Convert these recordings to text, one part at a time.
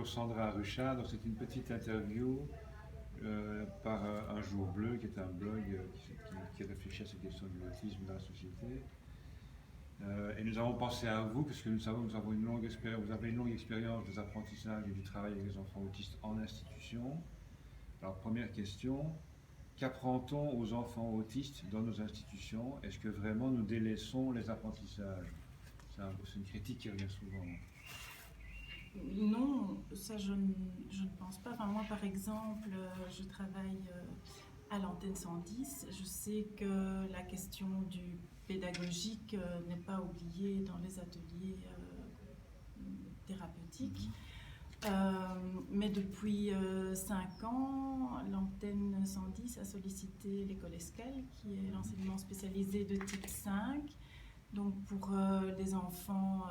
Bonjour Sandra Ruchard, donc c'est une petite interview par Un Jour Bleu, qui est un blog qui réfléchit à ces questions de l'autisme dans la société. Et nous avons pensé à vous, parce que nous savons que vous avez une longue expérience des apprentissages et du travail avec les enfants autistes en institution. Alors première question, qu'apprend-on aux enfants autistes dans nos institutions? Est-ce que vraiment nous délaissons les apprentissages? C'est une critique qui revient souvent. Non, ça je ne pense pas. Enfin, moi par exemple, je travaille à l'antenne 110. Je sais que la question du pédagogique n'est pas oubliée dans les ateliers thérapeutiques. Mais depuis 5 ans, l'antenne 110 a sollicité l'école ESCAL, qui est l'enseignement spécialisé de type 5. Donc pour les enfants,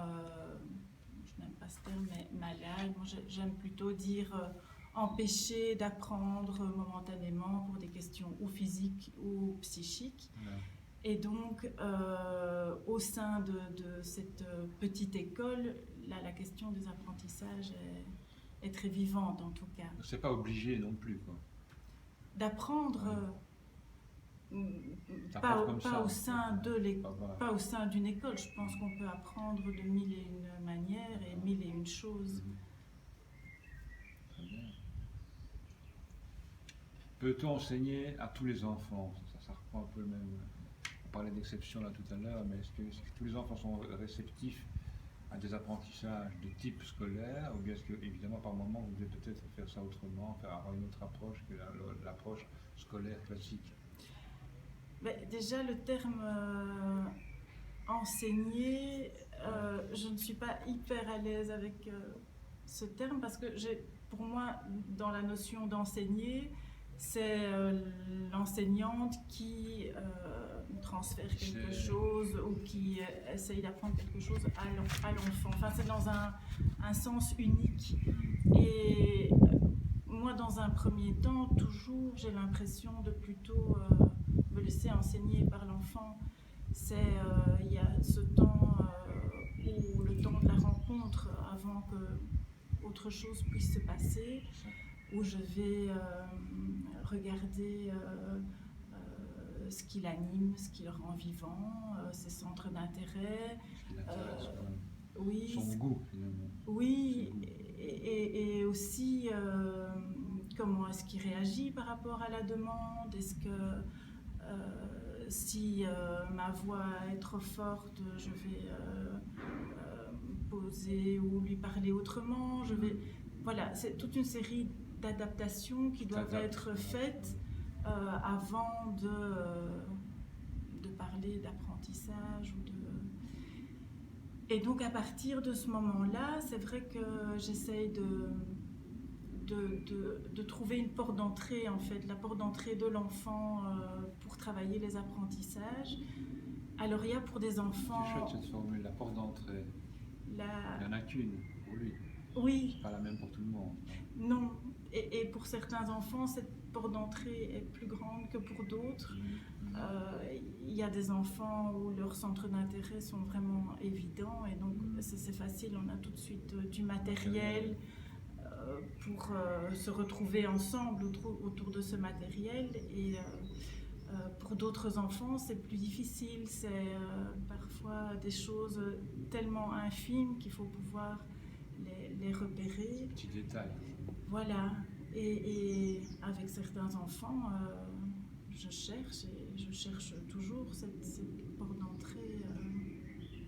je n'aime pas ce terme, mais malades, moi j'aime plutôt dire empêchés d'apprendre momentanément pour des questions ou physiques ou psychiques. Ouais. Et donc, au sein de cette petite école, là, la question des apprentissages est très vivante en tout cas. C'est pas obligé non plus, quoi. D'apprendre, pas au sein d'une école. Je pense qu'on peut apprendre de mille et une manières et mille et une choses. Très bien. Peut-on enseigner à tous les enfants? Ça reprend un peu le même. On parlait d'exception là tout à l'heure, mais est-ce que tous les enfants sont réceptifs à des apprentissages de type scolaire, ou bien est-ce que, évidemment, par moment, vous devez peut-être faire ça autrement, avoir une autre approche que l'approche scolaire classique? Mais déjà, le terme enseigner, je ne suis pas hyper à l'aise avec ce terme, parce que pour moi, dans la notion d'enseigner, c'est l'enseignante qui transfère quelque chose ou qui essaye d'apprendre quelque chose à l'enfant. Enfin, c'est dans un sens unique. Et moi, dans un premier temps, toujours, j'ai l'impression de plutôt me laisser enseigner par l'enfant. Il y a ce temps où le temps de la rencontre, avant que autre chose puisse se passer, où je vais regarder ce qui l'anime, ce qui le rend vivant, ses centres d'intérêt. Oui, son goût, finalement. Oui, et aussi comment est-ce qu'il réagit par rapport à la demande. Est-ce que si ma voix est trop forte, je vais poser ou lui parler autrement. Voilà, c'est toute une série d'adaptations qui doivent être faites avant de parler d'apprentissage. Et donc à partir de ce moment-là, c'est vrai que j'essaye de trouver une porte d'entrée, en fait, la porte d'entrée de l'enfant pour travailler les apprentissages. Alors il y a pour des enfants... C'est chouette cette formule, la porte d'entrée. Il n'y en a qu'une pour lui. Oui. C'est pas la même pour tout le monde. Non. Et pour certains enfants, cette porte d'entrée est plus grande que pour d'autres. Il y a des enfants où leurs centres d'intérêt sont vraiment évidents, et donc c'est facile, on a tout de suite du matériel pour se retrouver ensemble autour de ce matériel. Et pour d'autres enfants, c'est plus difficile. C'est parfois des choses tellement infimes qu'il faut pouvoir les repérer. Petit détail. Voilà. Et avec certains enfants, je cherche toujours cette porte d'entrée. Oui.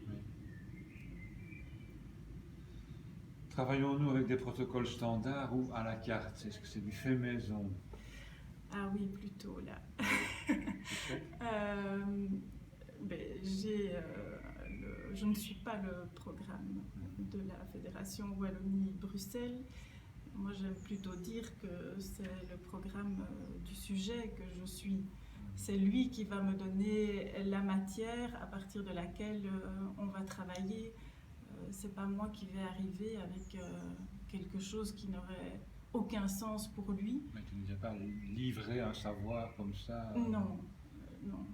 Travaillons-nous avec des protocoles standards ou à la carte? Est-ce que c'est du fait maison? Ah oui, plutôt là. Je ne suis pas le programme de la Fédération Wallonie-Bruxelles. Moi, j'aime plutôt dire que c'est le programme du sujet que je suis. C'est lui qui va me donner la matière à partir de laquelle on va travailler. C'est pas moi qui vais arriver avec quelque chose qui n'aurait aucun sens pour lui. Mais tu ne viens pas livrer un savoir comme ça. Non.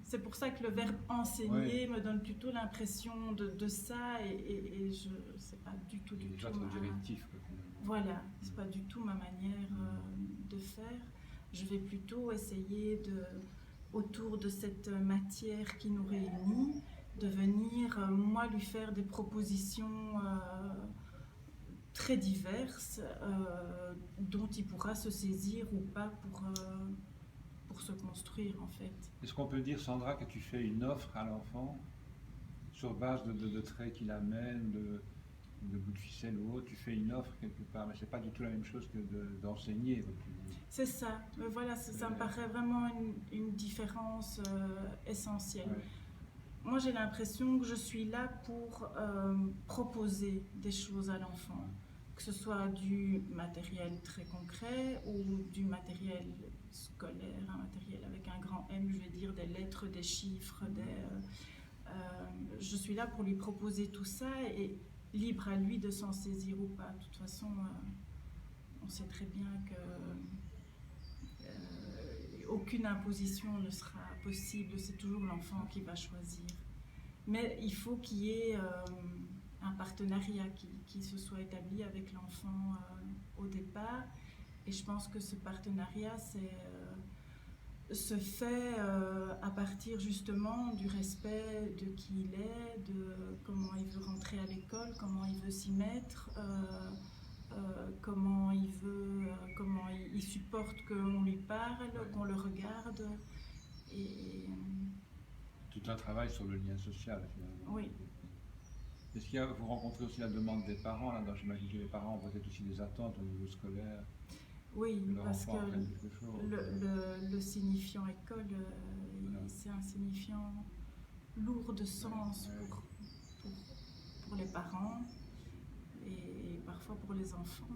C'est pour ça que le verbe enseigner me donne plutôt l'impression de ça, et je sais pas du tout. Les autres directifs, finalement. Voilà, c'est pas du tout ma manière de faire. Je vais plutôt essayer autour de cette matière qui nous réunit, de venir, moi, lui faire des propositions très diverses dont il pourra se saisir ou pas pour se construire, en fait. Est-ce qu'on peut dire, Sandra, que tu fais une offre à l'enfant sur base de traits qu'il amène, de bout de ficelle ou autre, tu fais une offre quelque part, mais c'est pas du tout la même chose que d'enseigner. C'est ça, mais voilà, ça me paraît vraiment une différence essentielle. Ouais. Moi, j'ai l'impression que je suis là pour proposer des choses à l'enfant, que ce soit du matériel très concret ou du matériel scolaire, un matériel avec un grand M, je vais dire des lettres, des chiffres, je suis là pour lui proposer tout ça et libre à lui de s'en saisir ou pas. De toute façon, on sait très bien que aucune imposition ne sera possible, c'est toujours l'enfant qui va choisir. Mais il faut qu'il y ait un partenariat qui se soit établi avec l'enfant au départ. Et je pense que ce partenariat se fait à partir justement du respect de qui il est, de comment il veut rentrer à l'école, comment il veut s'y mettre, comment il supporte qu'on lui parle, qu'on le regarde. Et Tout un travail sur le lien social, finalement. oui. Est-ce qu'il y a, vous rencontrez aussi la demande des parents là-dedans? J'imagine que les parents ont peut-être aussi des attentes au niveau scolaire. Oui, Que leur parce enfant que apprenne quelque chose. le signifiant école, Voilà. c'est un signifiant lourd de sens pour les parents et parfois pour les enfants.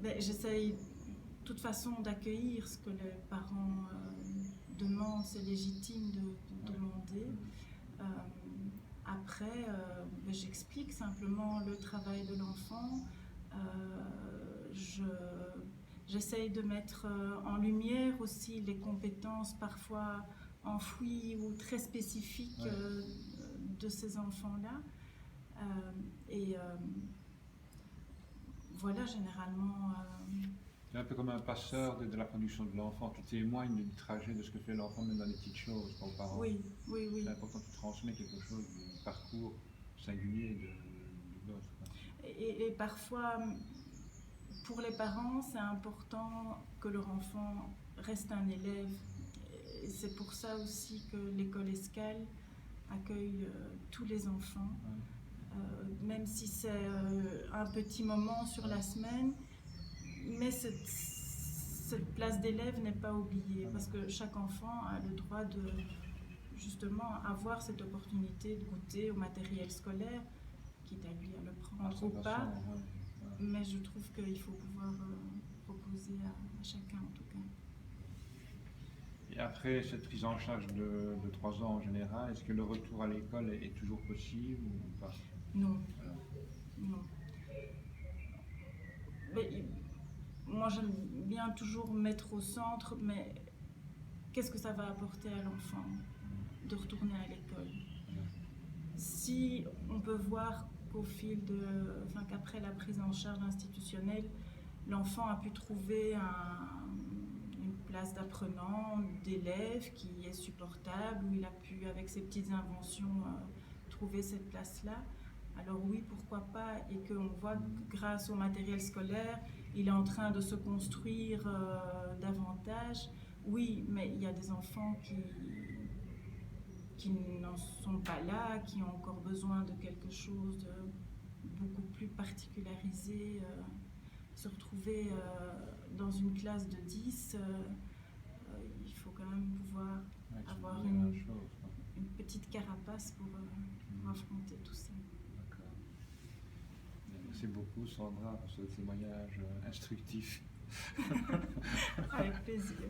Mais j'essaye de toute façon d'accueillir ce que les parents demandent, c'est légitime de demander. Après, j'explique simplement le travail de l'enfant. J'essaye de mettre en lumière aussi les compétences parfois enfouies ou très spécifiques de ces enfants-là. Voilà, généralement... C'est un peu comme un passeur de la production de l'enfant. Tu témoignes du trajet de ce que fait l'enfant, même dans les petites choses, aux parents. Oui. C'est important que tu transmets quelque chose du parcours singulier du gosse. Et parfois, pour les parents, c'est important que leur enfant reste un élève. Et c'est pour ça aussi que l'école Escale accueille tous les enfants. Même si c'est un petit moment sur la semaine, mais cette place d'élève n'est pas oubliée parce que chaque enfant a le droit de justement avoir cette opportunité de goûter au matériel scolaire, quitte à lui à le prendre ou pas. Mais je trouve qu'il faut pouvoir proposer à chacun en tout cas. Et après cette prise en charge de 3 ans en général, est-ce que le retour à l'école est toujours possible ou pas? Non. Voilà. Non. Mais, moi j'aime bien toujours mettre au centre, mais qu'est-ce que ça va apporter à l'enfant de retourner à l'école? Si on peut voir qu'après la prise en charge institutionnelle, l'enfant a pu trouver une place d'apprenant, d'élève qui est supportable, où il a pu, avec ses petites inventions, trouver cette place-là, alors oui, pourquoi pas, et qu'on voit que grâce au matériel scolaire, il est en train de se construire davantage. Oui, mais il y a des enfants qui n'en sont pas là, qui ont encore besoin de quelque chose de beaucoup plus particularisé. Se retrouver dans une classe de 10, il faut quand même pouvoir avoir une petite carapace pour affronter tout ça. D'accord. Merci beaucoup Sandra pour ce témoignage instructif. Avec plaisir.